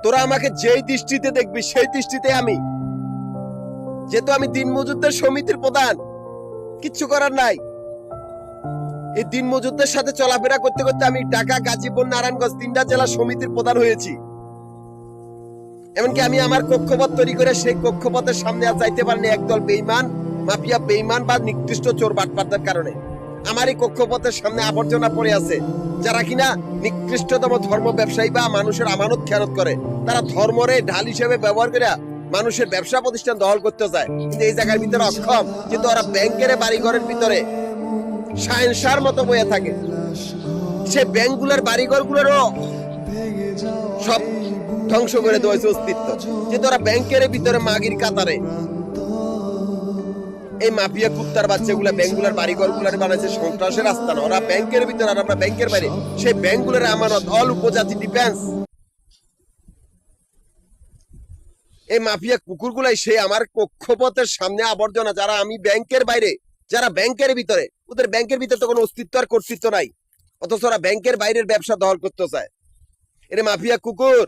তোরা আমাকে যেই দৃষ্টিতে দেখবি সেই দৃষ্টিতে আমি, যেহেতু আমি দিন মজুরদের সমিতির প্রধান, কিচ্ছু করার নাই। এই দিন মজুরদের সাথে চলাফেরা করতে করতে আমি ঢাকা, গাজীপুর, নারায়ণগঞ্জ 3টা জেলা সমিতির প্রধান হয়েছি। এমনকি আমি আমার কক্ষপথ তৈরি করে সেই কক্ষপথের সামনে আর যাইতে পারিনি একদল বেঈমান, মাফিয়া, বেঈমান বা নিকৃষ্ট চোর বাটপারদের কারণে। আমার এই কক্ষপথের সামনে আবর্জনা পড়ে আছে, যারা কিনা নিকৃষ্টতম ধর্ম ব্যবসায়ী বা মানুষের আমানত খেয়ানত করে। তারা ধর্মরে ঢাল হিসেবে ব্যবহার করে মানুষের ব্যবসা প্রতিষ্ঠান দখল করতে যায়, কিন্তু এই জায়গার ভিতরে অক্ষম। কিন্তু ওরা ব্যাংকের বাড়িঘরের ভিতরে সায়েন্সার মতো বয়ে থাকে। সে ব্যাংকগুলোর বাড়িঘরগুলোরও সব ধ্বংস করে দেওয়া হয়েছে অস্তিত্ব, যে তোরা ব্যাংকের ভিতরে মাগির কাতারে এই মাফিয়া কুত্তার বাচ্চাগুলা ব্যাংকগুলোর বাড়িঘর গুলার বানাইছে সন্ত্রাসের আস্তানা। ওরা ব্যাংকের ভিতরে আর আমরা ব্যাংকের বাইরে। সেই ব্যাংকগুলোর আমানত অল উপজাতি ডিফেন্স, এই মাফিয়া কুকুরগুলাই সেই আমার কক্ষপথের সামনে আবর্জনা। যারা আমি ব্যাংকের বাইরে, যারা ব্যাংকের ভিতরে, ওদের ব্যাংকের ভিতরে তো কোনো অস্তিত্ব আর কর্তৃত্ব নাই, অথচ ওরা ব্যাংকের বাইরের ব্যবসা দখল করতে চায়। এর মাফিয়া কুকুর,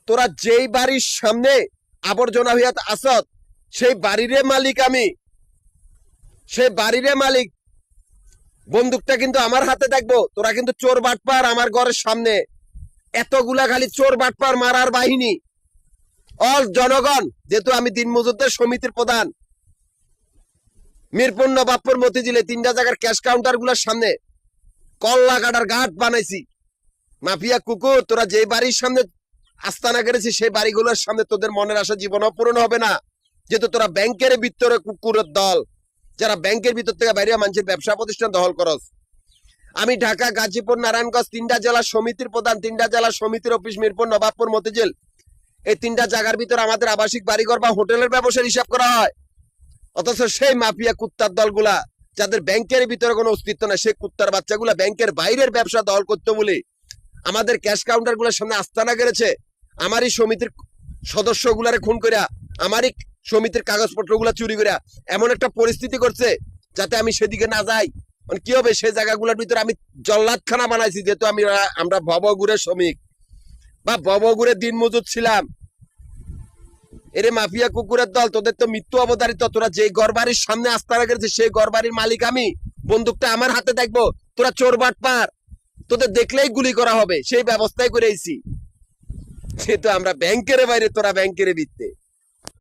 তোরা যেই বাড়ির সামনে আবর্জনা হইয়া আসত, সেই বাড়ির মালিক আমি, সেই বাড়ির মালিক। বন্দুকটা কিন্তু আমার হাতে দেখবো। তোরা কিন্তু চোর বাটপার আমার ঘরের সামনে, এতগুলা খালি চোর বাটপার মারার বাহিনী, অল জনগণ। যেহেতু আমি দিন মজুরদের সমিতির প্রধান, মিরপুর, নবাবপুর, মতিঝিলে 3টা জায়গার ক্যাশ কাউন্টার গুলার সামনে কল্লা কাটার ঘাট বানাইছি। মাফিয়া কুকুর, তোরা যে বাড়ির সামনে আস্তানা করেছিস সেই বাড়িগুলোর সামনে তোদের মনের আশা জীবনও পূরণ হবে না, যেহেতু তোরা ব্যাংকের ভিতরে কুকুরের দল, যারা ব্যাংকের ভিতর থেকে বাইরে মানুষের ব্যবসা প্রতিষ্ঠান দখল করস। আমি ঢাকা, গাজীপুর, নারায়ণগঞ্জ 3টা জেলা সমিতির প্রধান, 3টা জেলা সমিতির অফিস মিরপুর, নবাবপুর, মতিঝিল। এই 3টা জায়গার ভিতর আমাদের আবাসিক বাড়িঘর বা হোটেলের ব্যবসার হিসাব করা হয়। অথচ সেই মাফিয়া কুত্তার দলগুলা, যাদের ব্যাংকের ভিতরে কোনো অস্তিত্ব নাই, সেই কুত্তার বাচ্চাগুলা ব্যাংকের বাইরের ব্যবসা দখল করতে বলে আমাদের ক্যাশ কাউন্টার গুলোর সামনে আস্তানা করেছে। আমারই সমিতির সদস্যগুলারে খুন করিয়া, আমারই সমিতির কাগজপত্র গুলা চুরি করিয়া এমন একটা পরিস্থিতি করছে যাতে আমি সেদিকে না যাই। মানে কি হবে, সেই জায়গাগুলোর ভিতরে আমি জল্লাদখানা বানাইছি। যেহেতু আমরা ভবগুড়ের শ্রমিক বা ভবগুড়ের দিন মজুর ছিলাম। এরে মাফিয়া কুকুরের দল, তোদের তো মৃত্যু অবধারিত। তোরা যে ঘর বাড়ির সামনে আস্তানা করেছিস সেই ঘর বাড়ির মালিক আমি, বন্দুকটা আমার হাতে দেখবো। তোরা চোর বাটপার, তোদের দেখলেই গুলি করা হবে, সেই ব্যবস্থাই করেছি। যেহেতু আমরা ব্যাংকের বাইরে, তোরা ব্যাংকের ভিত্তে।